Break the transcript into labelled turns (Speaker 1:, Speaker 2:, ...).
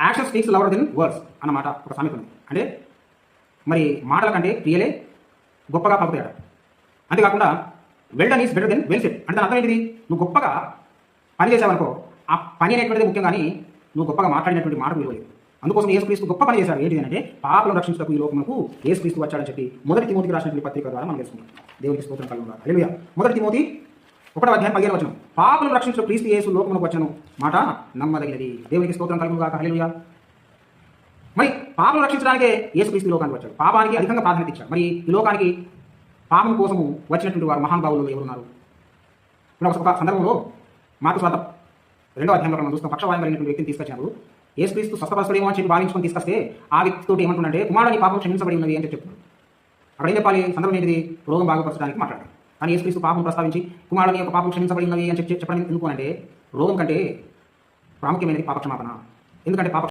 Speaker 1: Action speaks louder than words అన్నమాట ఒక సామెత ఉంది. అంటే మరి మాటల కంటే క్రియలే గొప్పగా పలుకుతాయట. అంతేకాకుండా well done is better than well said అంటే దాని అర్థం ఏంటిది? నువ్వు గొప్పగా పని చేసావనుకో, ఆ పని అనేటువంటిది ముఖ్యం, కానీ నువ్వు గొప్పగా మాట్లాడినటువంటి మాట విలువ లేదు. అందుకోసం యేసుక్రీస్తు గొప్ప పని చేశాడు. ఏంటి అంటే పాపలను రక్షించడానికి ఈ లోకమునకు యేసుక్రీస్తు వచ్చాడని చెప్పి మొదటి తిమోతికి రాసినటువంటి పత్రిక ద్వారా మనం తెలుసుకుంటాం. దేవునికి స్తోత్రం కలుగును. హల్లెలూయా. మొదటి తిమోతి 1:15 పాపలను రక్షించిన క్రీస్తు యేసు లోకమునకు వచ్చాను మాట నమ్మదగినది. దేవునికి స్తోత్రం కలుగును గాక. హల్లెలూయా. మరి పాపను రక్షించడానికే యేసుక్రీస్తు లోకానికి వచ్చాడు. పాపానికి అధికంగా ప్రాధాన్యత ఇచ్చాడు. మరి ఈ లోకానికి పాపం కోసము వచ్చినటువంటి వారు మహానుభావులు ఎవరున్నారు? ఇప్పుడు ఒక సందర్భంలో మార్కు సువార్త 2వ అధ్యాయంలో మనం చూస్తాం. పక్షవాతం కలిగినటువంటి వ్యక్తిని తీసుకొచ్చినప్పుడు యేసుక్రీస్తు స్వస్థపరుస్తాడేమో అని చెప్పి భావించుకొని తీసుకొస్తే ఆ వ్యక్తితో ఏమంటుందంటే, కుమారుని పాపం క్షమించబడి ఉన్నది అని చెప్తున్నాడు. అక్కడ ఏం చెప్పాలి? సందర్భం ఏంటిది? రోగం బాగుపరచడానికి మాట్లాడాలి. కానీ యేసుక్రీస్తు పాపం ప్రస్తావించి కుమారుని యొక్క పాపం క్షమించబడి ఉన్నది అని చెప్పడం ఎందుకు అంటే, రోగం కంటే ప్రాముఖ్యమైనది పాపక్షమాపణ. ఎందుకంటే పాప